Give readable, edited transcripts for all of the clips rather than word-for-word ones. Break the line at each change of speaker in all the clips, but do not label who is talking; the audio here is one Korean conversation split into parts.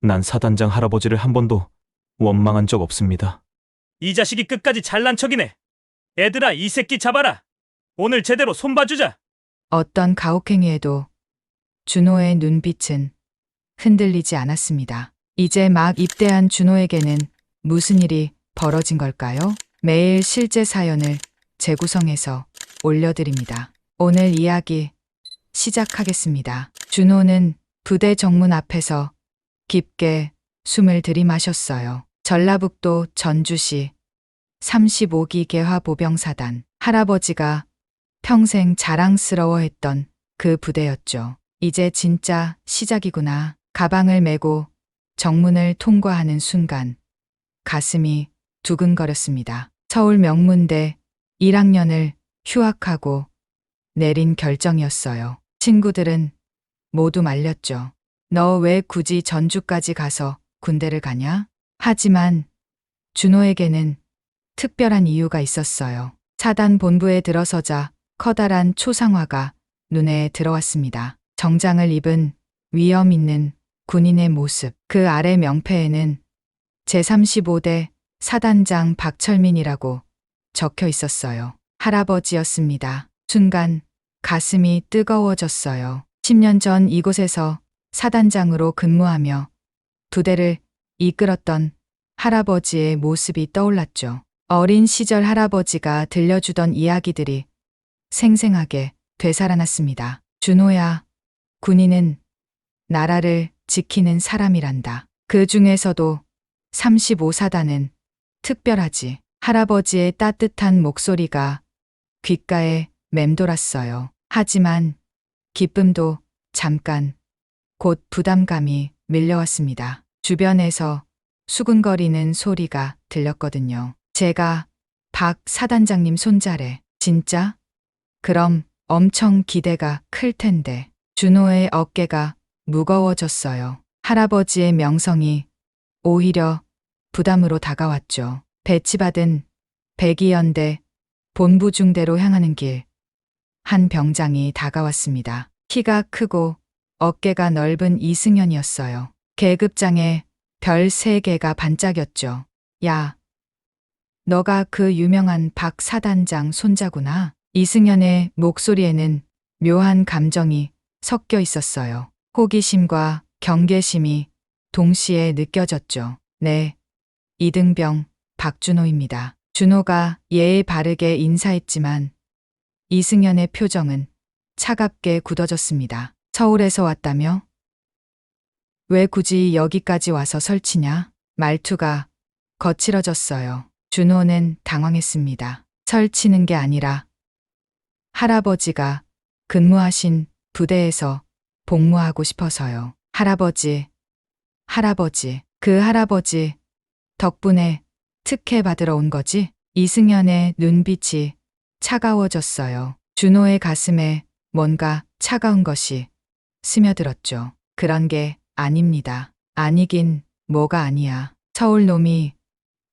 난 사단장 할아버지를 한 번도 원망한 적 없습니다.
이 자식이 끝까지 잘난 척이네. 애들아, 이 새끼 잡아라. 오늘 제대로 손봐주자.
어떤 가혹행위에도 준호의 눈빛은 흔들리지 않았습니다. 이제 막 입대한 준호에게는 무슨 일이 벌어진 걸까요? 매일 실제 사연을 재구성해서 올려드립니다. 오늘 이야기 시작하겠습니다. 준호는 부대 정문 앞에서 깊게 숨을 들이마셨어요. 전라북도 전주시 35기 개화보병사단, 할아버지가 평생 자랑스러워했던 그 부대였죠. 이제 진짜 시작이구나. 가방을 메고 정문을 통과하는 순간 가슴이 두근거렸습니다. 서울 명문대 1학년을 휴학하고 내린 결정이었어요. 친구들은 모두 말렸죠. 너 왜 굳이 전주까지 가서 군대를 가냐? 하지만 준호에게는 특별한 이유가 있었어요. 사단 본부에 들어서자 커다란 초상화가 눈에 들어왔습니다. 정장을 입은 위엄 있는 군인의 모습. 그 아래 명패에는 제35대 사단장 박철민이라고 적혀 있었어요. 할아버지였습니다. 순간 가슴이 뜨거워졌어요. 10년 전 이곳에서 사단장으로 근무하며 부대를 이끌었던 할아버지의 모습이 떠올랐죠. 어린 시절 할아버지가 들려주던 이야기들이 생생하게 되살아났습니다. 준호야, 군인은 나라를 지키는 사람이란다. 그 중에서도 35사단은 특별하지. 할아버지의 따뜻한 목소리가 귓가에 맴돌았어요. 하지만 기쁨도 잠깐, 곧 부담감이 밀려왔습니다. 주변에서 수근거리는 소리가 들렸거든요. 제가 박 사단장님 손자래. 진짜? 그럼 엄청 기대가 클 텐데. 준호의 어깨가 무거워졌어요. 할아버지의 명성이 오히려 부담으로 다가왔죠. 배치받은 백이연대 본부 중대로 향하는 길. 한 병장이 다가왔습니다. 키가 크고 어깨가 넓은 이승연이었어요. 계급장에 별 3개가 반짝였죠. 야, 너가 그 유명한 박 사단장 손자구나. 이승연의 목소리에는 묘한 감정이 섞여 있었어요. 호기심과 경계심이 동시에 느껴졌죠. 네, 이등병 박준호입니다. 준호가 예의 바르게 인사했지만 이승연의 표정은 차갑게 굳어졌습니다. 서울에서 왔다며? 왜 굳이 여기까지 와서 설치냐? 말투가 거칠어졌어요. 준호는 당황했습니다. 설치는 게 아니라 할아버지가 근무하신 부대에서 복무하고 싶어서요. 할아버지, 그 할아버지 덕분에 특혜 받으러 온 거지? 이승연의 눈빛이 차가워졌어요. 준호의 가슴에 뭔가 차가운 것이 스며들었죠. 그런 게 아닙니다. 아니긴 뭐가 아니야. 서울 놈이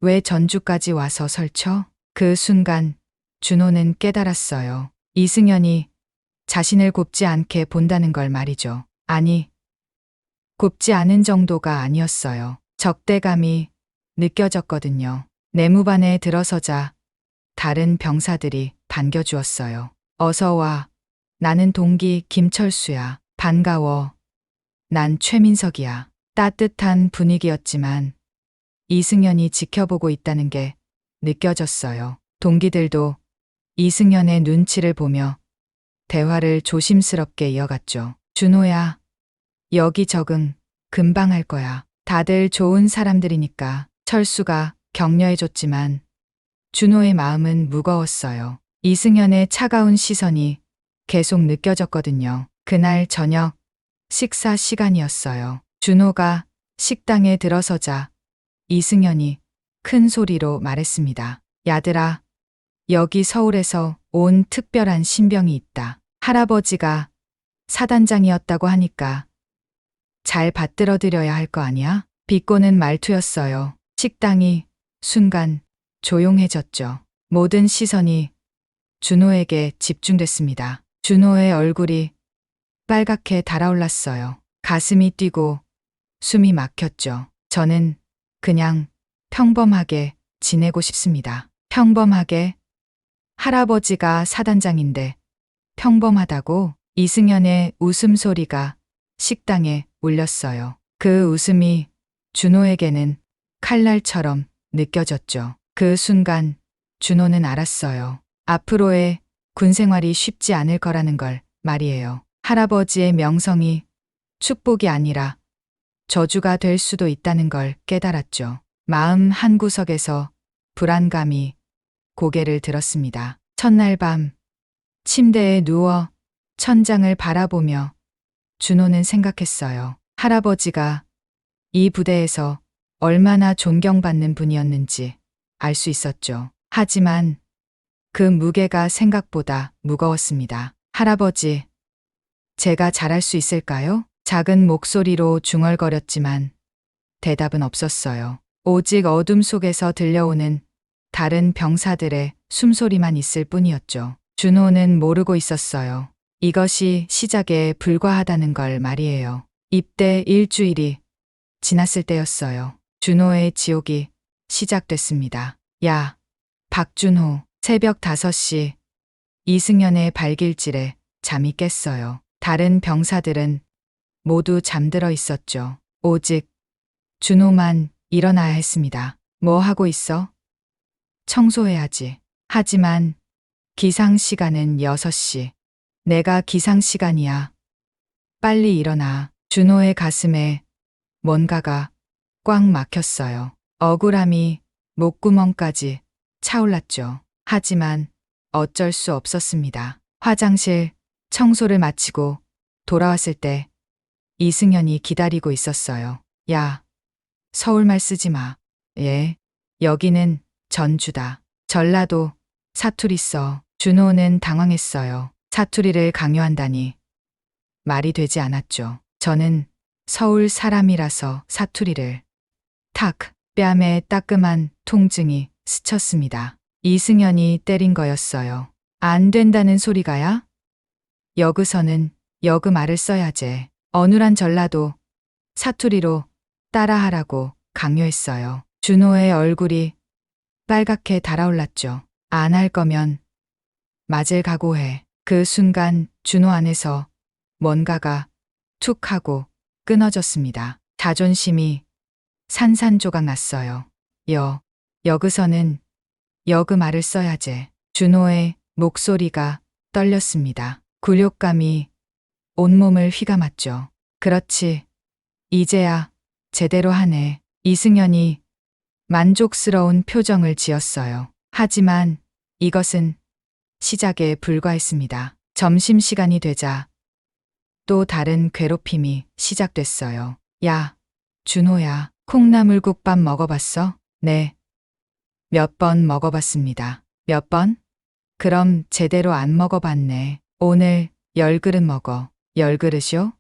왜 전주까지 와서 설쳐? 그 순간 준호는 깨달았어요. 이승연이 자신을 곱지 않게 본다는 걸 말이죠. 아니, 곱지 않은 정도가 아니었어요. 적대감이 느껴졌거든요. 내무반에 들어서자 다른 병사들이 반겨주었어요. 어서 와. 나는 동기 김철수야. 반가워. 난 최민석이야. 따뜻한 분위기였지만 이승연이 지켜보고 있다는 게 느껴졌어요. 동기들도 이승연의 눈치를 보며 대화를 조심스럽게 이어갔죠. 준호야, 여기 적응 금방 할 거야. 다들 좋은 사람들이니까. 철수가 격려해줬지만 준호의 마음은 무거웠어요. 이승연의 차가운 시선이 계속 느껴졌거든요. 그날 저녁 식사 시간이었어요. 준호가 식당에 들어서자 이승연이 큰 소리로 말했습니다. 야들아, 여기 서울에서 온 특별한 신병이 있다. 할아버지가 사단장이었다고 하니까 잘 받들어드려야 할 거 아니야? 비꼬는 말투였어요. 식당이 순간 조용해졌죠. 모든 시선이 준호에게 집중됐습니다. 준호의 얼굴이 빨갛게 달아올랐어요. 가슴이 뛰고 숨이 막혔죠. 저는 그냥 평범하게 지내고 싶습니다. 평범하게? 할아버지가 사단장인데 평범하다고? 이승연의 웃음소리가 식당에 울렸어요. 그 웃음이 준호에게는 칼날처럼 느껴졌죠. 그 순간 준호는 알았어요. 앞으로의 군 생활이 쉽지 않을 거라는 걸 말이에요. 할아버지의 명성이 축복이 아니라 저주가 될 수도 있다는 걸 깨달았죠. 마음 한구석에서 불안감이 고개를 들었습니다. 첫날 밤 침대에 누워 천장을 바라보며 준호는 생각했어요. 할아버지가 이 부대에서 얼마나 존경받는 분이었는지 알 수 있었죠. 하지만 그 무게가 생각보다 무거웠습니다. 할아버지, 제가 잘할 수 있을까요? 작은 목소리로 중얼거렸지만 대답은 없었어요. 오직 어둠 속에서 들려오는 다른 병사들의 숨소리만 있을 뿐이었죠. 준호는 모르고 있었어요. 이것이 시작에 불과하다는 걸 말이에요. 입대 일주일이 지났을 때였어요. 준호의 지옥이 시작됐습니다. 야, 박준호. 새벽 5시 이승연의 발길질에 잠이 깼어요. 다른 병사들은 모두 잠들어 있었죠. 오직 준호만 일어나야 했습니다. 뭐 하고 있어? 청소해야지. 하지만 기상 시간은 6시. 내가 기상 시간이야. 빨리 일어나. 준호의 가슴에 뭔가가 꽉 막혔어요. 억울함이 목구멍까지 차올랐죠. 하지만 어쩔 수 없었습니다. 화장실 청소를 마치고 돌아왔을 때 이승연이 기다리고 있었어요. 야, 서울말 쓰지 마. 예, 여기는 전주다. 전라도 사투리 써. 준호는 당황했어요. 사투리를 강요한다니 말이 되지 않았죠. 저는 서울 사람이라서 사투리를. 탁, 뺨에 따끔한 통증이 스쳤습니다. 이승연이 때린 거였어요. 안 된다는 소리가야? 여기서는 여그 말을 써야지. 어눌한 전라도 사투리로 따라하라고 강요했어요. 준호의 얼굴이 빨갛게 달아올랐죠. 안 할 거면 맞을 각오해. 그 순간 준호 안에서 뭔가가 툭 하고 끊어졌습니다. 자존심이 산산조각 났어요. 여기서는 여그 말을 써야지. 준호의 목소리가 떨렸습니다. 굴욕감이 온몸을 휘감았죠. 그렇지. 이제야 제대로 하네. 이승연이 만족스러운 표정을 지었어요. 하지만 이것은 시작에 불과했습니다. 점심시간이 되자 또 다른 괴롭힘이 시작됐어요. 야, 준호야, 콩나물국밥 먹어봤어? 네. 몇 번 먹어봤습니다. 몇 번? 그럼 제대로 안 먹어봤네. 오늘 10그릇 먹어. 10그릇이요?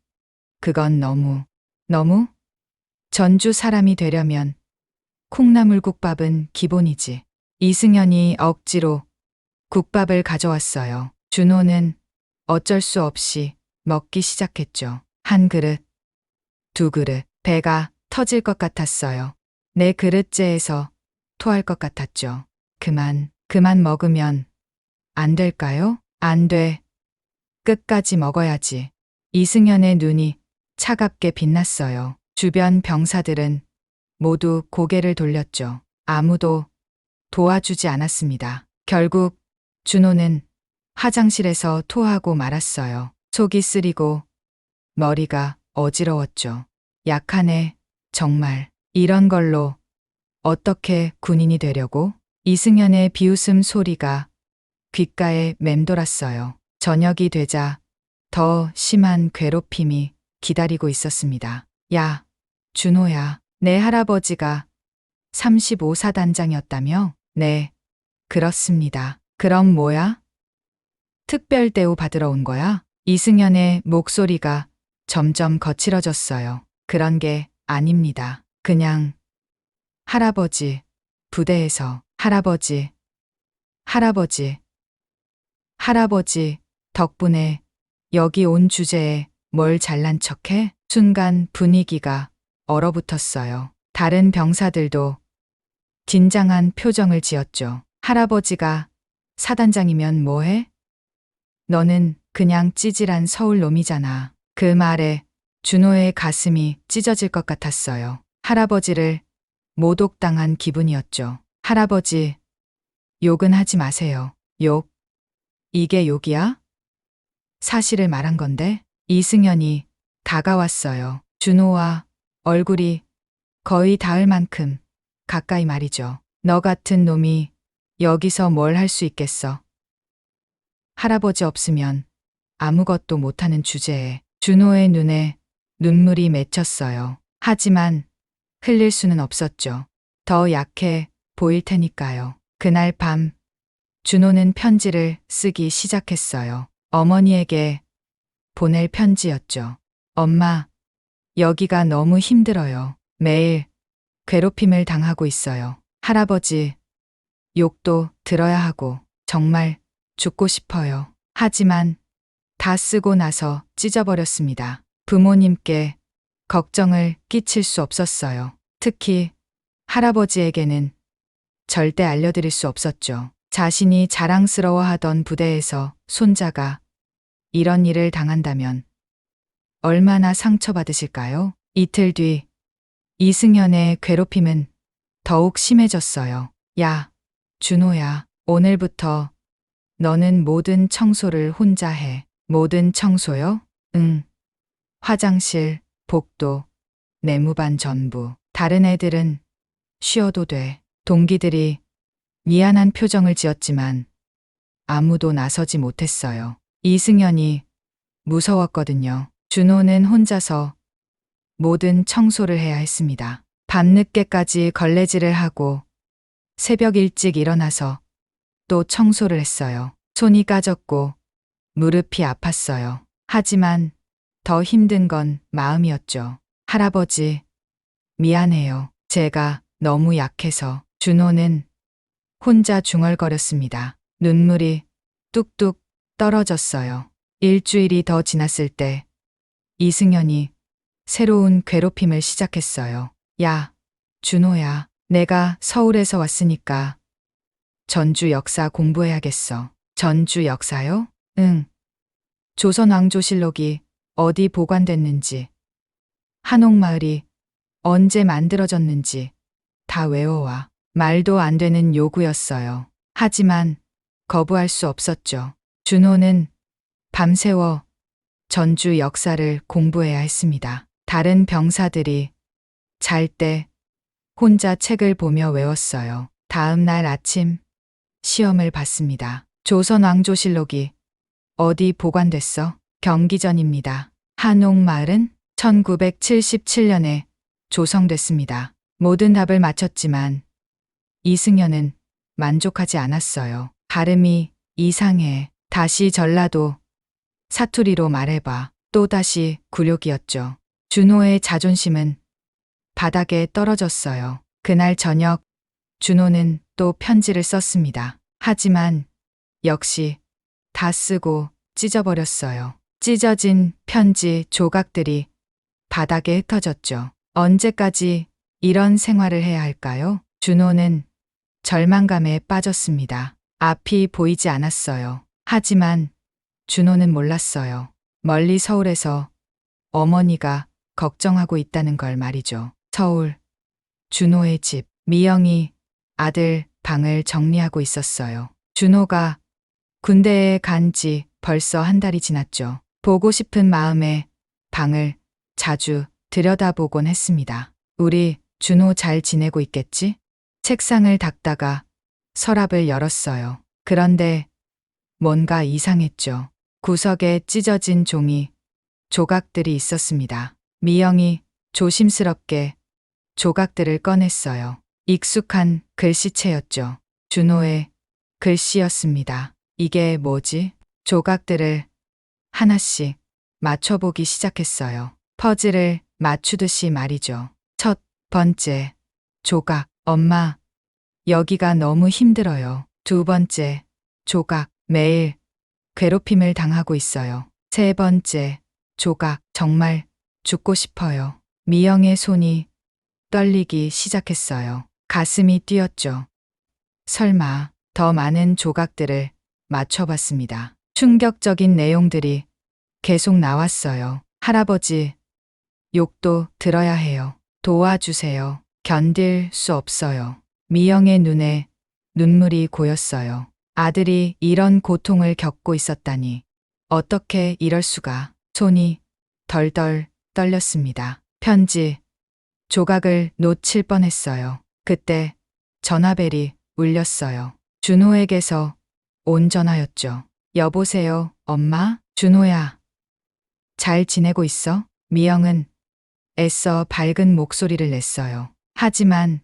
그건 너무? 전주 사람이 되려면 콩나물국밥은 기본이지. 이승연이 억지로 국밥을 가져왔어요. 준호는 어쩔 수 없이 먹기 시작했죠. 1그릇, 2그릇, 배가 터질 것 같았어요. 4그릇째에서 토할 것 같았죠. 그만 먹으면 안 될까요? 안 돼. 끝까지 먹어야지. 이승연의 눈이 차갑게 빛났어요. 주변 병사들은 모두 고개를 돌렸죠. 아무도 도와주지 않았습니다. 결국 준호는 화장실에서 토하고 말았어요. 속이 쓰리고 머리가 어지러웠죠. 약하네, 정말. 이런 걸로 어떻게 군인이 되려고? 이승연의 비웃음 소리가 귓가에 맴돌았어요. 저녁이 되자 더 심한 괴롭힘이 기다리고 있었습니다. 야, 준호야, 내 할아버지가 35사단장이었다며? 네, 그렇습니다. 그럼 뭐야? 특별 대우 받으러 온 거야? 이승연의 목소리가 점점 거칠어졌어요. 그런 게 아닙니다. 그냥 할아버지, 부대에서 할아버지 덕분에 여기 온 주제에 뭘 잘난 척해? 순간 분위기가 얼어붙었어요. 다른 병사들도 긴장한 표정을 지었죠. 할아버지가 사단장이면 뭐해? 너는 그냥 찌질한 서울 놈이잖아. 그 말에 준호의 가슴이 찢어질 것 같았어요. 할아버지를 모독당한 기분이었죠. 할아버지, 욕은 하지 마세요. 욕? 이게 욕이야? 사실을 말한 건데? 이승연이 다가왔어요. 준호와 얼굴이 거의 닿을 만큼 가까이 말이죠. 너 같은 놈이 여기서 뭘 할 수 있겠어? 할아버지 없으면 아무것도 못하는 주제에 준호의 눈에 눈물이 맺혔어요. 하지만 흘릴 수는 없었죠. 더 약해 보일 테니까요. 그날 밤 준호는 편지를 쓰기 시작했어요. 어머니에게 보낼 편지였죠. 엄마, 여기가 너무 힘들어요. 매일 괴롭힘을 당하고 있어요. 할아버지, 욕도 들어야 하고 정말 죽고 싶어요. 하지만 다 쓰고 나서 찢어버렸습니다. 부모님께 걱정을 끼칠 수 없었어요. 특히 할아버지에게는 절대 알려드릴 수 없었죠. 자신이 자랑스러워하던 부대에서 손자가 이런 일을 당한다면 얼마나 상처받으실까요? 이틀 뒤 이승현의 괴롭힘은 더욱 심해졌어요. 야, 준호야, 오늘부터 너는 모든 청소를 혼자 해. 모든 청소요? 응. 화장실, 복도, 내무반 전부. 다른 애들은 쉬어도 돼. 동기들이 미안한 표정을 지었지만 아무도 나서지 못했어요. 이승연이 무서웠거든요. 준호는 혼자서 모든 청소를 해야 했습니다. 밤늦게까지 걸레질을 하고 새벽 일찍 일어나서 또 청소를 했어요. 손이 까졌고 무릎이 아팠어요. 하지만 더 힘든 건 마음이었죠. 할아버지, 미안해요. 제가 너무 약해서. 준호는 혼자 중얼거렸습니다. 눈물이 뚝뚝 떨어졌어요. 일주일이 더 지났을 때 이승연이 새로운 괴롭힘을 시작했어요. 야, 준호야, 내가 서울에서 왔으니까 전주 역사 공부해야겠어. 전주 역사요? 응. 조선왕조실록이 어디 보관됐는지, 한옥마을이 언제 만들어졌는지 다 외워와. 말도 안 되는 요구였어요. 하지만 거부할 수 없었죠. 준호는 밤새워 전주 역사를 공부해야 했습니다. 다른 병사들이 잘 때 혼자 책을 보며 외웠어요. 다음 날 아침 시험을 봤습니다. 조선왕조실록이 어디 보관됐어? 경기전입니다. 한옥마을은 1977년에 조성됐습니다. 모든 답을 맞췄지만 이승연은 만족하지 않았어요. 발음이 이상해. 다시 전라도 사투리로 말해봐. 또다시 굴욕이었죠. 준호의 자존심은 바닥에 떨어졌어요. 그날 저녁 준호는 또 편지를 썼습니다. 하지만 역시 다 쓰고 찢어버렸어요. 찢어진 편지 조각들이 바닥에 흩어졌죠. 언제까지 이런 생활을 해야 할까요? 준호는 절망감에 빠졌습니다. 앞이 보이지 않았어요. 하지만 준호는 몰랐어요. 멀리 서울에서 어머니가 걱정하고 있다는 걸 말이죠. 서울, 준호의 집, 미영이 아들 방을 정리하고 있었어요. 준호가 군대에 간 지 벌써 한 달이 지났죠. 보고 싶은 마음에 방을 자주 들여다보곤 했습니다. 우리 준호 잘 지내고 있겠지? 책상을 닦다가 서랍을 열었어요. 그런데 뭔가 이상했죠. 구석에 찢어진 종이 조각들이 있었습니다. 미영이 조심스럽게 조각들을 꺼냈어요. 익숙한 글씨체였죠. 준호의 글씨였습니다. 이게 뭐지? 조각들을 하나씩 맞춰보기 시작했어요. 퍼즐을 맞추듯이 말이죠. 첫 번째 조각, 엄마, 여기가 너무 힘들어요. 두 번째 조각, 매일 괴롭힘을 당하고 있어요. 세 번째 조각, 정말 죽고 싶어요. 미영의 손이 떨리기 시작했어요. 가슴이 뛰었죠. 설마 더 많은 조각들을 맞춰봤습니다. 충격적인 내용들이 계속 나왔어요. 할아버지, 욕도 들어야 해요. 도와주세요. 견딜 수 없어요. 미영의 눈에 눈물이 고였어요. 아들이 이런 고통을 겪고 있었다니. 어떻게 이럴 수가. 손이 덜덜 떨렸습니다. 편지, 조각을 놓칠 뻔했어요. 그때 전화벨이 울렸어요. 준호에게서 온 전화였죠. 여보세요, 엄마? 준호야. 잘 지내고 있어? 미영은 애써 밝은 목소리를 냈어요. 하지만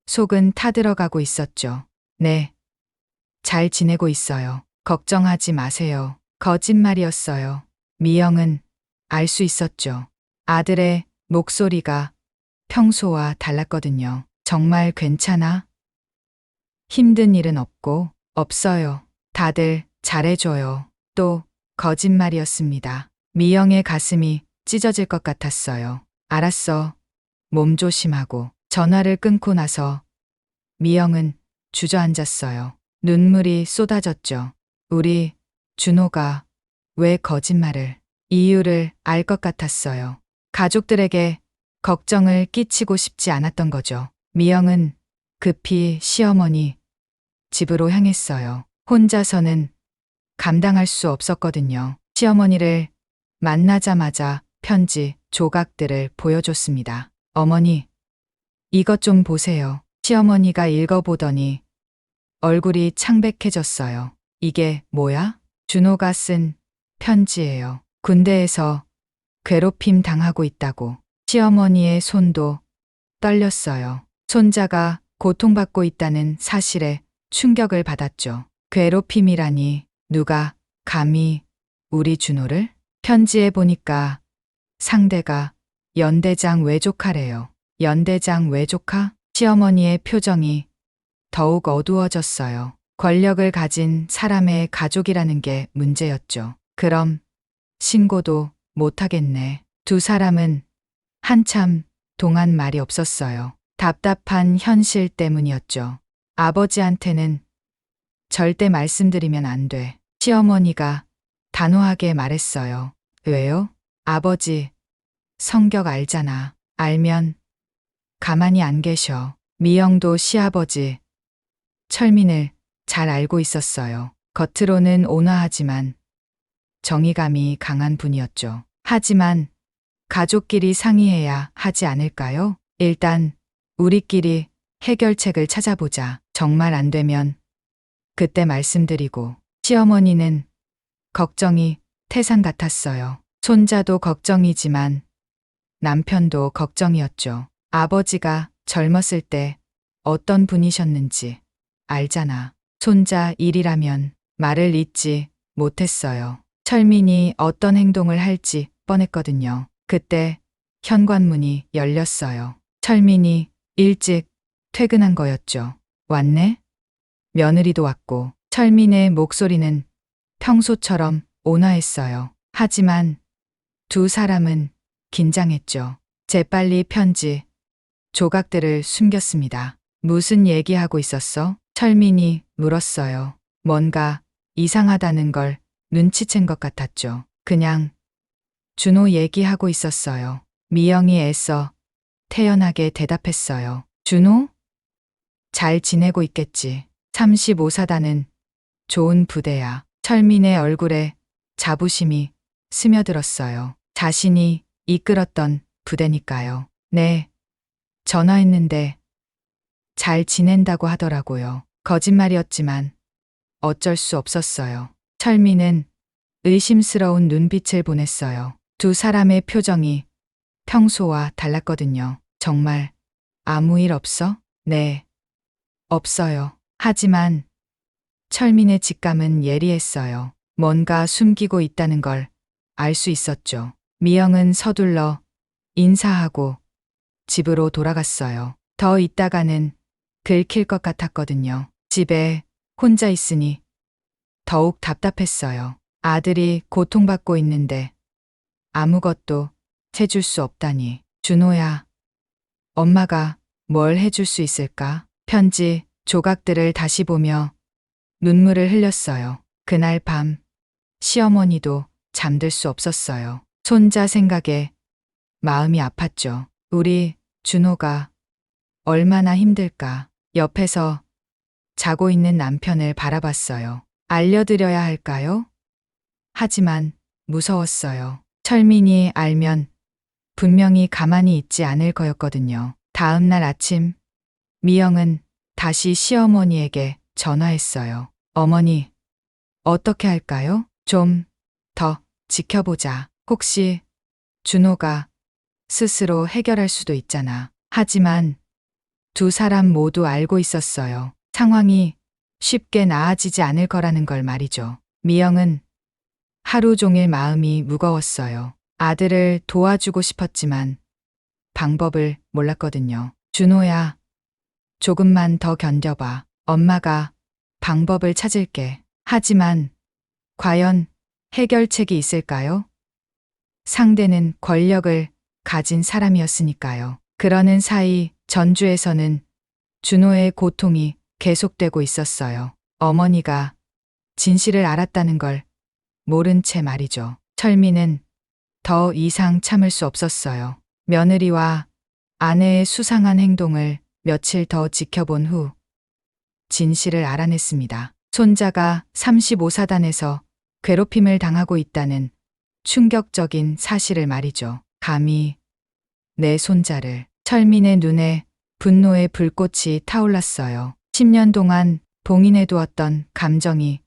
속은 타들어가고 있었죠. 네. 잘 지내고 있어요. 걱정하지 마세요. 거짓말이었어요. 미영은 알 수 있었죠. 아들의 목소리가 평소와 달랐거든요. 정말 괜찮아? 힘든 일은 없고, 없어요. 다들 잘해줘요. 또 거짓말이었습니다. 미영의 가슴이 찢어질 것 같았어요. 알았어. 몸 조심하고. 전화를 끊고 나서 미영은 주저앉았어요. 눈물이 쏟아졌죠. 우리 준호가 왜 거짓말을, 이유를 알 것 같았어요. 가족들에게 걱정을 끼치고 싶지 않았던 거죠. 미영은 급히 시어머니 집으로 향했어요. 혼자서는 감당할 수 없었거든요. 시어머니를 만나자마자 편지, 조각들을 보여줬습니다. 어머니, 이것 좀 보세요. 시어머니가 읽어보더니 얼굴이 창백해졌어요. 이게 뭐야? 준호가 쓴 편지예요. 군대에서 괴롭힘 당하고 있다고. 시어머니의 손도 떨렸어요. 손자가 고통받고 있다는 사실에 충격을 받았죠. 괴롭힘이라니 누가 감히 우리 준호를? 편지에 보니까 상대가 연대장 외조카래요. 연대장 외조카? 시어머니의 표정이 더욱 어두워졌어요. 권력을 가진 사람의 가족이라는 게 문제였죠. 그럼 신고도 못하겠네. 두 사람은 한참 동안 말이 없었어요. 답답한 현실 때문이었죠. 아버지한테는 절대 말씀드리면 안 돼. 시어머니가 단호하게 말했어요. 왜요? 아버지, 성격 알잖아. 알면 가만히 안 계셔. 미영도 시아버지, 철민을 잘 알고 있었어요. 겉으로는 온화하지만 정의감이 강한 분이었죠. 하지만 가족끼리 상의해야 하지 않을까요? 일단 우리끼리 해결책을 찾아보자. 정말 안 되면 그때 말씀드리고. 시어머니는 걱정이 태산 같았어요. 손자도 걱정이지만 남편도 걱정이었죠. 아버지가 젊었을 때 어떤 분이셨는지 알잖아. 손자 일이라면 말을 잇지 못했어요. 철민이 어떤 행동을 할지 뻔했거든요. 그때 현관문이 열렸어요. 철민이 일찍 퇴근한 거였죠. 왔네? 며느리도 왔고. 철민의 목소리는 평소처럼 온화했어요. 하지만 두 사람은 긴장했죠. 재빨리 편지, 조각들을 숨겼습니다. 무슨 얘기하고 있었어? 철민이 물었어요. 뭔가 이상하다는 걸 눈치챈 것 같았죠. 그냥 준호 얘기하고 있었어요. 미영이 애써 태연하게 대답했어요. 준호? 잘 지내고 있겠지. 35사단은 좋은 부대야. 철민의 얼굴에 자부심이 스며들었어요. 자신이 이끌었던 부대니까요. 네. 전화했는데 잘 지낸다고 하더라고요. 거짓말이었지만 어쩔 수 없었어요. 철민은 의심스러운 눈빛을 보냈어요. 두 사람의 표정이 평소와 달랐거든요. 정말 아무 일 없어? 네. 없어요. 하지만 철민의 직감은 예리했어요. 뭔가 숨기고 있다는 걸 알 수 있었죠. 미영은 서둘러 인사하고 집으로 돌아갔어요. 더 있다가는 긁힐 것 같았거든요. 집에 혼자 있으니 더욱 답답했어요. 아들이 고통받고 있는데 아무것도 해줄 수 없다니. 준호야, 엄마가 뭘 해줄 수 있을까? 편지, 조각들을 다시 보며 눈물을 흘렸어요. 그날 밤, 시어머니도 잠들 수 없었어요. 손자 생각에 마음이 아팠죠. 우리 준호가 얼마나 힘들까. 옆에서 자고 있는 남편을 바라봤어요. 알려드려야 할까요? 하지만 무서웠어요. 철민이 알면 분명히 가만히 있지 않을 거였거든요. 다음 날 아침, 미영은 다시 시어머니에게 전화했어요. 어머니, 어떻게 할까요? 좀 더 지켜보자. 혹시 준호가 스스로 해결할 수도 있잖아. 하지만 두 사람 모두 알고 있었어요. 상황이 쉽게 나아지지 않을 거라는 걸 말이죠. 미영은 하루 종일 마음이 무거웠어요. 아들을 도와주고 싶었지만 방법을 몰랐거든요. 준호야, 조금만 더 견뎌봐. 엄마가 방법을 찾을게. 하지만 과연 해결책이 있을까요? 상대는 권력을 가진 사람이었으니까요. 그러는 사이 전주에서는 준호의 고통이 계속되고 있었어요. 어머니가 진실을 알았다는 걸 모른 채 말이죠. 철민은 더 이상 참을 수 없었어요. 며느리와 아내의 수상한 행동을 며칠 더 지켜본 후 진실을 알아냈습니다. 손자가 35사단에서 괴롭힘을 당하고 있다는 충격적인 사실을 말이죠. 감히 내 손자를. 철민의 눈에 분노의 불꽃이 타올랐어요. 10년 동안 봉인해 두었던 감정이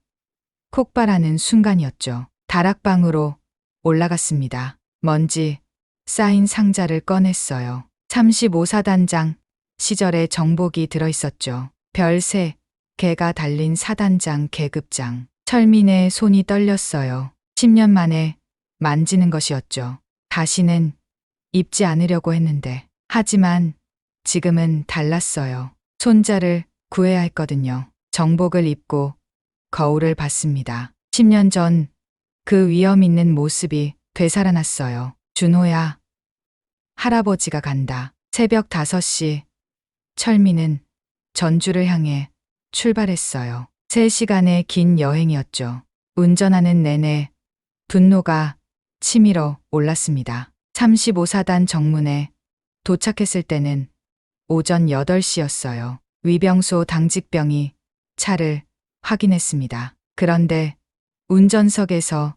폭발하는 순간이었죠. 다락방으로 올라갔습니다. 먼지 쌓인 상자를 꺼냈어요. 35사단장 시절의 정복이 들어있었죠. 별세 개가 달린 사단장 계급장. 철민의 손이 떨렸어요. 10년 만에 만지는 것이었죠. 다시는 입지 않으려고 했는데. 하지만 지금은 달랐어요. 손자를 구해야 했거든요. 정복을 입고 거울을 봤습니다. 10년 전 그 위험 있는 모습이 되살아났어요. 준호야, 할아버지가 간다. 새벽 5시, 철민은 전주를 향해 출발했어요. 3시간의 긴 여행이었죠. 운전하는 내내 분노가 치밀어 올랐습니다. 35사단 정문에 도착했을 때는 오전 8시였어요. 위병소 당직병이 차를 확인했습니다. 그런데 운전석에서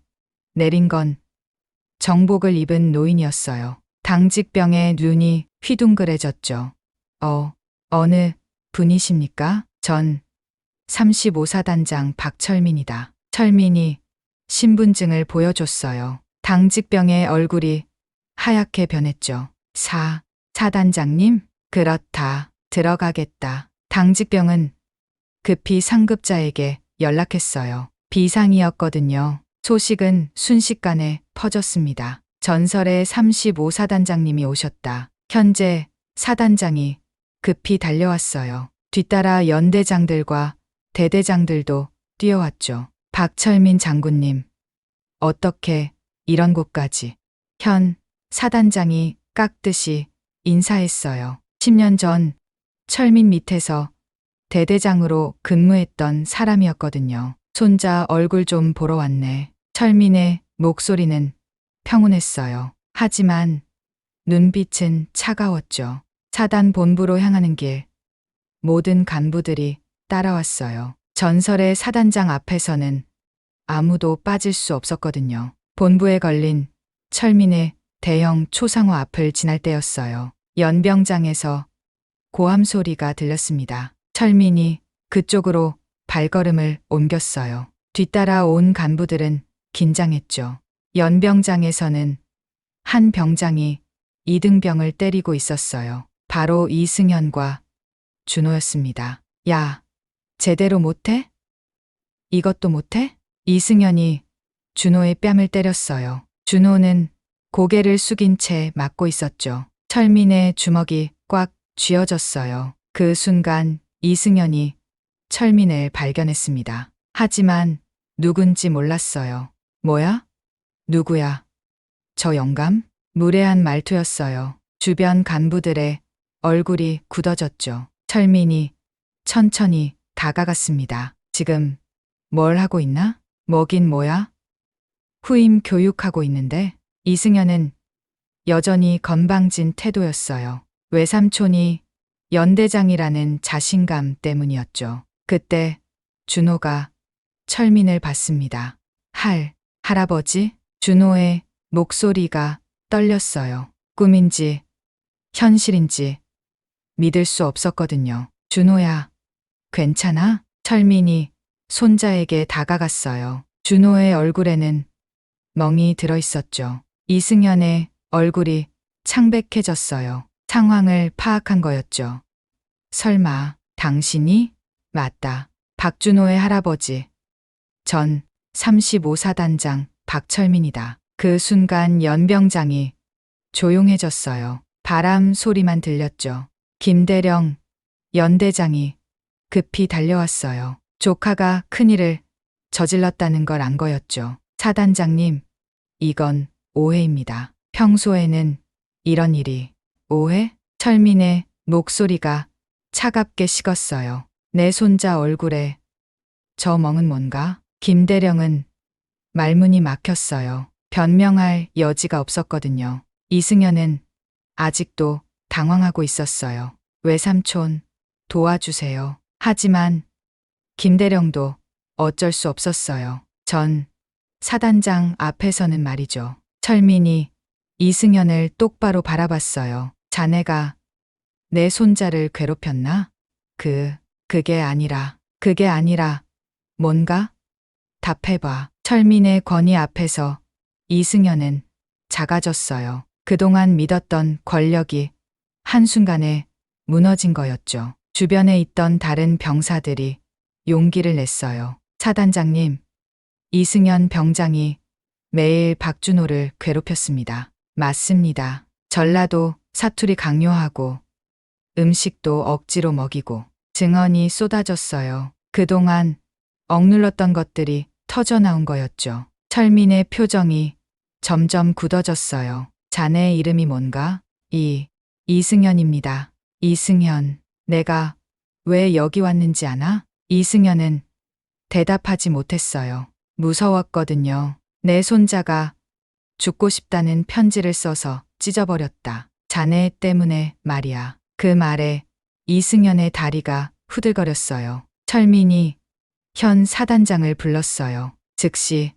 내린 건 정복을 입은 노인이었어요. 당직병의 눈이 휘둥그레졌죠. 어느 분이십니까? 전 35사단장 박철민이다. 철민이 신분증을 보여줬어요. 당직병의 얼굴이 하얗게 변했죠. 사단장님? 그렇다. 들어가겠다. 당직병은 급히 상급자에게 연락했어요. 비상이었거든요. 소식은 순식간에 퍼졌습니다. 전설의 35사단장님이 오셨다. 현재 사단장이 급히 달려왔어요. 뒤따라 연대장들과 대대장들도 뛰어왔죠. 박철민 장군님, 어떻게 이런 곳까지? 현 사단장이 깍듯이 인사했어요. 10년 전 철민 밑에서 대대장으로 근무했던 사람이었거든요. 손자 얼굴 좀 보러 왔네. 철민의 목소리는 평온했어요. 하지만 눈빛은 차가웠죠. 사단 본부로 향하는 길, 모든 간부들이 따라왔어요. 전설의 사단장 앞에서는 아무도 빠질 수 없었거든요. 본부에 걸린 철민의 대형 초상화 앞을 지날 때였어요. 연병장에서 고함 소리가 들렸습니다. 철민이 그쪽으로 발걸음을 옮겼어요. 뒤따라 온 간부들은 긴장했죠. 연병장에서는 한 병장이 이등병을 때리고 있었어요. 바로 이승현과 준호였습니다. 야, 제대로 못해? 이것도 못해? 이승현이 준호의 뺨을 때렸어요. 준호는 고개를 숙인 채 맞고 있었죠. 철민의 주먹이 꽉 쥐어졌어요. 그 순간 이승현이 철민을 발견했습니다. 하지만 누군지 몰랐어요. 뭐야? 누구야? 저 영감? 무례한 말투였어요. 주변 간부들의 얼굴이 굳어졌죠. 철민이 천천히 다가갔습니다. 지금 뭘 하고 있나? 뭐긴 뭐야? 후임 교육하고 있는데 이승현은 여전히 건방진 태도였어요. 외삼촌이 연대장이라는 자신감 때문이었죠. 그때 준호가 철민을 봤습니다. 할아버지? 준호의 목소리가 떨렸어요. 꿈인지 현실인지 믿을 수 없었거든요. 준호야, 괜찮아? 철민이 손자에게 다가갔어요. 준호의 얼굴에는 멍이 들어 있었죠. 이승현의 얼굴이 창백해졌어요. 상황을 파악한 거였죠. 설마 당신이? 맞다. 박준호의 할아버지. 전 35사단장 박철민이다. 그 순간 연병장이 조용해졌어요. 바람 소리만 들렸죠. 김대령 연대장이 급히 달려왔어요. 조카가 큰일을 저질렀다는 걸 안 거였죠. 사단장님, 이건 오해입니다. 평소에는 이런 일이 오해? 철민의 목소리가 차갑게 식었어요. 내 손자 얼굴에 저 멍은 뭔가? 김대령은 말문이 막혔어요. 변명할 여지가 없었거든요. 이승현은 아직도 당황하고 있었어요. 외삼촌, 도와주세요. 하지만 김대령도 어쩔 수 없었어요. 전 사단장 앞에서는 말이죠. 철민이 이승현을 똑바로 바라봤어요. 자네가 내 손자를 괴롭혔나? 그게 아니라 뭔가? 답해봐. 철민의 권위 앞에서 이승현은 작아졌어요. 그동안 믿었던 권력이 한순간에 무너진 거였죠. 주변에 있던 다른 병사들이 용기를 냈어요. 사단장님, 이승현 병장이 매일 박준호를 괴롭혔습니다. 맞습니다. 전라도 사투리 강요하고 음식도 억지로 먹이고 증언이 쏟아졌어요. 그동안 억눌렀던 것들이 터져나온 거였죠. 철민의 표정이 점점 굳어졌어요. 자네의 이름이 뭔가? 이승현입니다. 이승현, 내가 왜 여기 왔는지 아나? 이승현은 대답하지 못했어요. 무서웠거든요. 내 손자가 죽고 싶다는 편지를 써서 찢어버렸다. 자네 때문에 말이야. 그 말에 이승현의 다리가 후들거렸어요. 철민이 현 사단장을 불렀어요. 즉시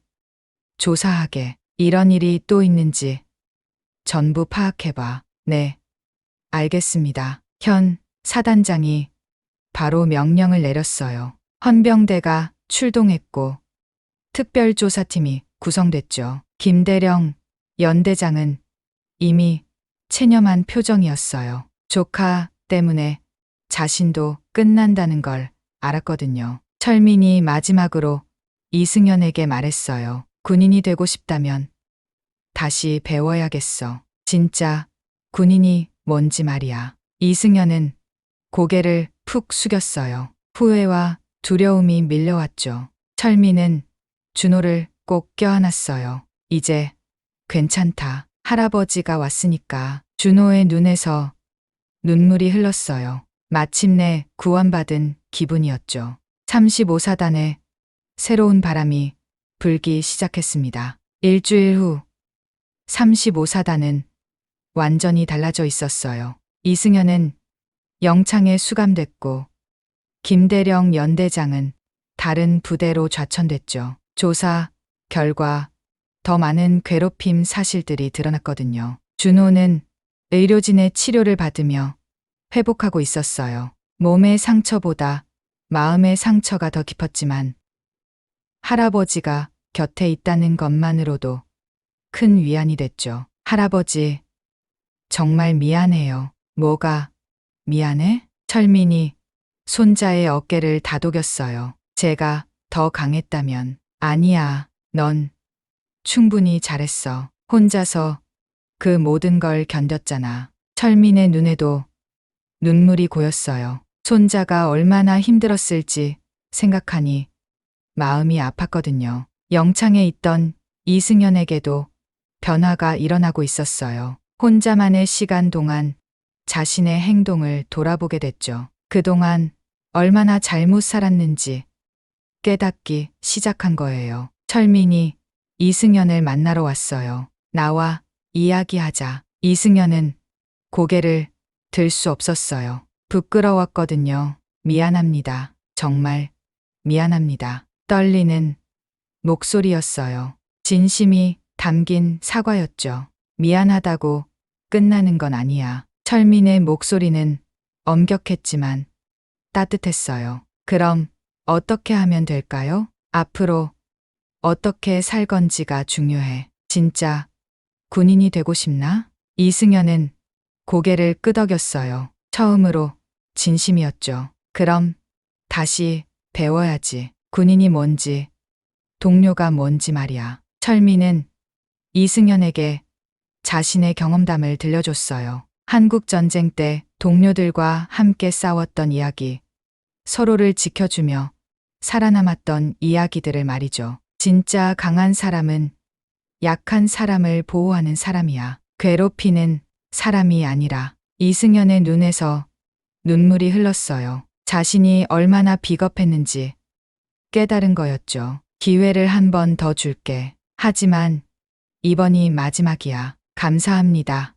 조사하게. 이런 일이 또 있는지 전부 파악해봐. 네, 알겠습니다. 현 사단장이 바로 명령을 내렸어요. 헌병대가 출동했고 특별조사팀이 구성됐죠. 김대령 연대장은 이미 체념한 표정이었어요. 조카 때문에 자신도 끝난다는 걸 알았거든요. 철민이 마지막으로 이승현에게 말했어요. 군인이 되고 싶다면 다시 배워야겠어. 진짜 군인이 뭔지 말이야. 이승현은 고개를 푹 숙였어요. 후회와 두려움이 밀려왔죠. 철민은 준호를 꼭 껴안았어요. 이제 괜찮다. 할아버지가 왔으니까. 준호의 눈에서 눈물이 흘렀어요. 마침내 구원받은 기분이었죠. 35사단에 새로운 바람이 불기 시작했습니다. 일주일 후 35사단은 완전히 달라져 있었어요. 이승현은 영창에 수감됐고 김대령 연대장은 다른 부대로 좌천됐죠. 조사 결과 더 많은 괴롭힘 사실들이 드러났거든요. 준호는 의료진의 치료를 받으며 회복하고 있었어요. 몸의 상처보다 마음의 상처가 더 깊었지만 할아버지가 곁에 있다는 것만으로도 큰 위안이 됐죠. 할아버지, 정말 미안해요. 뭐가 미안해? 철민이 손자의 어깨를 다독였어요. 제가 더 강했다면. 아니야, 넌 충분히 잘했어. 혼자서 그 모든 걸 견뎠잖아. 철민의 눈에도 눈물이 고였어요. 손자가 얼마나 힘들었을지 생각하니 마음이 아팠거든요. 영창에 있던 이승현에게도 변화가 일어나고 있었어요. 혼자만의 시간 동안 자신의 행동을 돌아보게 됐죠. 그동안 얼마나 잘못 살았는지 깨닫기 시작한 거예요. 철민이 이승연을 만나러 왔어요. 나와 이야기하자. 이승연은 고개를 들 수 없었어요. 부끄러웠거든요. 미안합니다. 정말 미안합니다. 떨리는 목소리였어요. 진심이 담긴 사과였죠. 미안하다고 끝나는 건 아니야. 철민의 목소리는 엄격했지만 따뜻했어요. 그럼 어떻게 하면 될까요? 앞으로 어떻게 살 건지가 중요해. 진짜 군인이 되고 싶나? 이승연은 고개를 끄덕였어요. 처음으로 진심이었죠. 그럼 다시 배워야지. 군인이 뭔지, 동료가 뭔지 말이야. 철민은 이승연에게 자신의 경험담을 들려줬어요. 한국전쟁 때 동료들과 함께 싸웠던 이야기, 서로를 지켜주며 살아남았던 이야기들을 말이죠. 진짜 강한 사람은 약한 사람을 보호하는 사람이야. 괴롭히는 사람이 아니라. 이승연의 눈에서 눈물이 흘렀어요. 자신이 얼마나 비겁했는지 깨달은 거였죠. 기회를 한 번 더 줄게. 하지만 이번이 마지막이야. 감사합니다.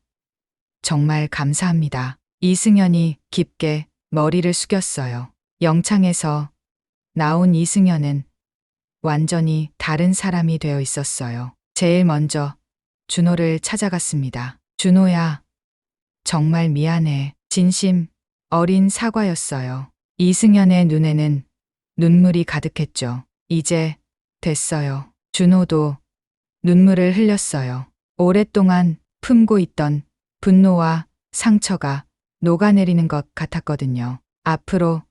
정말 감사합니다. 이승연이 깊게 머리를 숙였어요. 영창에서 나온 이승연은 완전히 다른 사람이 되어 있었어요. 제일 먼저 준호를 찾아갔습니다. 준호야, 정말 미안해. 진심 어린 사과였어요. 이승연의 눈에는 눈물이 가득했죠. 이제 됐어요. 준호도 눈물을 흘렸어요. 오랫동안 품고 있던 분노와 상처가 녹아내리는 것 같았거든요. 앞으로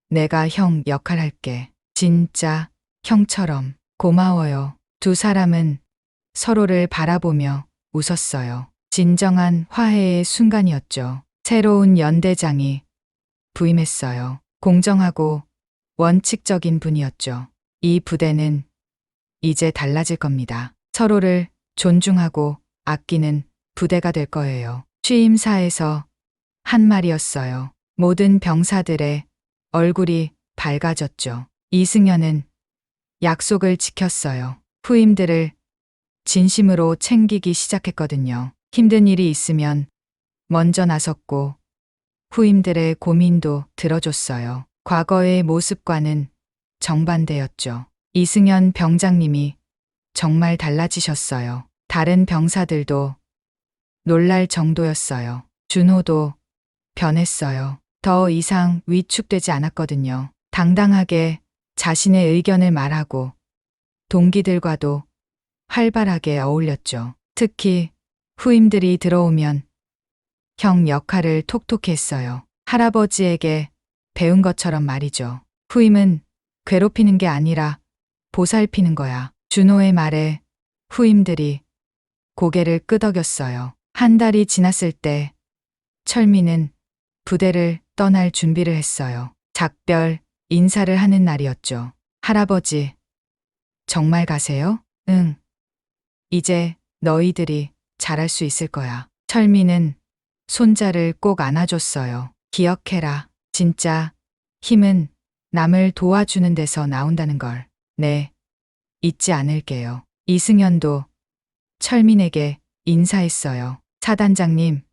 내가 형 역할 할게. 진짜 형처럼. 고마워요. 두 사람은 서로를 바라보며 웃었어요. 진정한 화해의 순간이었죠. 새로운 연대장이 부임했어요. 공정하고 원칙적인 분이었죠. 이 부대는 이제 달라질 겁니다. 서로를 존중하고 아끼는 부대가 될 거예요. 취임사에서 한 말이었어요. 모든 병사들의 얼굴이 밝아졌죠. 이승연은 약속을 지켰어요. 후임들을 진심으로 챙기기 시작했거든요. 힘든 일이 있으면 먼저 나섰고 후임들의 고민도 들어줬어요. 과거의 모습과는 정반대였죠. 이승연 병장님이 정말 달라지셨어요. 다른 병사들도 놀랄 정도였어요. 준호도 변했어요. 더 이상 위축되지 않았거든요. 당당하게 자신의 의견을 말하고 동기들과도 활발하게 어울렸죠. 특히 후임들이 들어오면 형 역할을 톡톡히 했어요. 할아버지에게 배운 것처럼 말이죠. 후임은 괴롭히는 게 아니라 보살피는 거야. 준호의 말에 후임들이 고개를 끄덕였어요. 한 달이 지났을 때 철민은 부대를 떠날 준비를 했어요. 작별 인사를 하는 날이었죠. 할아버지, 정말 가세요? 응. 이제 너희들이 잘할 수 있을 거야. 철민은 손자를 꼭 안아줬어요. 기억해라. 진짜 힘은 남을 도와주는 데서 나온다는 걸. 네. 잊지 않을게요. 이승연도 철민에게 인사했어요. 사단장님,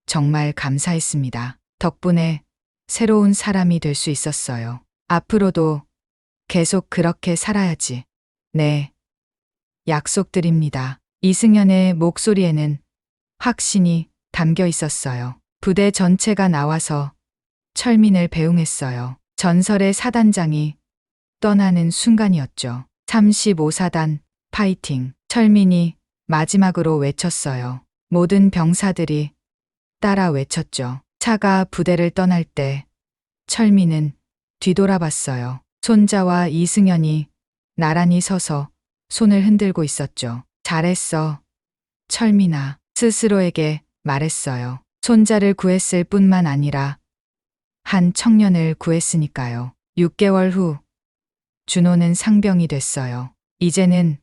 정말 감사했습니다. 덕분에 새로운 사람이 될 수 있었어요. 앞으로도 계속 그렇게 살아야지. 네. 약속드립니다. 이승연의 목소리에는 확신이 담겨 있었어요. 부대 전체가 나와서 철민을 배웅했어요. 전설의 사단장이 떠나는 순간이었죠. 35사단 파이팅. 철민이 마지막으로 외쳤어요. 모든 병사들이 따라 외쳤죠. 차가 부대를 떠날 때 철민은 뒤돌아봤어요. 손자와 이승연이 나란히 서서 손을 흔들고 있었죠. 잘했어. 철민아. 스스로에게 말했어요. 손자를 구했을 뿐만 아니라 한 청년을 구했으니까요. 6개월 후 준호는 상병이 됐어요. 이제는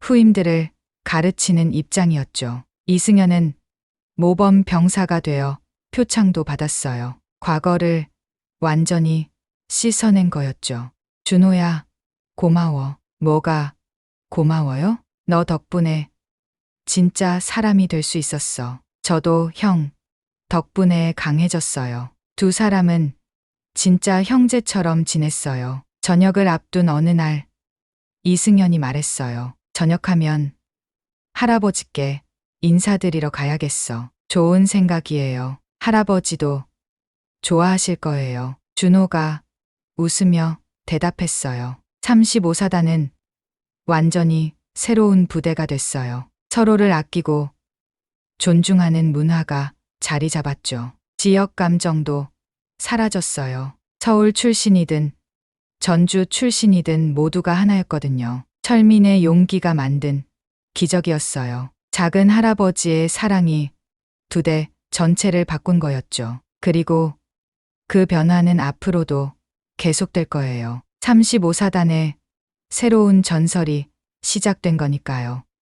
후임들을 가르치는 입장이었죠. 이승연은 모범 병사가 되어 표창도 받았어요. 과거를 완전히 씻어낸 거였죠. 준호야, 고마워. 뭐가 고마워요? 너 덕분에 진짜 사람이 될 수 있었어. 저도 형 덕분에 강해졌어요. 두 사람은 진짜 형제처럼 지냈어요. 저녁을 앞둔 어느 날 이승연이 말했어요. 저녁하면 할아버지께 인사드리러 가야겠어. 좋은 생각이에요. 할아버지도 좋아하실 거예요. 준호가 웃으며 대답했어요. 35사단은 완전히 새로운 부대가 됐어요. 서로를 아끼고 존중하는 문화가 자리 잡았죠. 지역 감정도 사라졌어요. 서울 출신이든 전주 출신이든 모두가 하나였거든요. 철민의 용기가 만든 기적이었어요. 작은 할아버지의 사랑이 부대 전체를 바꾼 거였죠. 그리고 그 변화는 앞으로도 계속될 거예요. 35사단의 새로운 전설이 시작된 거니까요.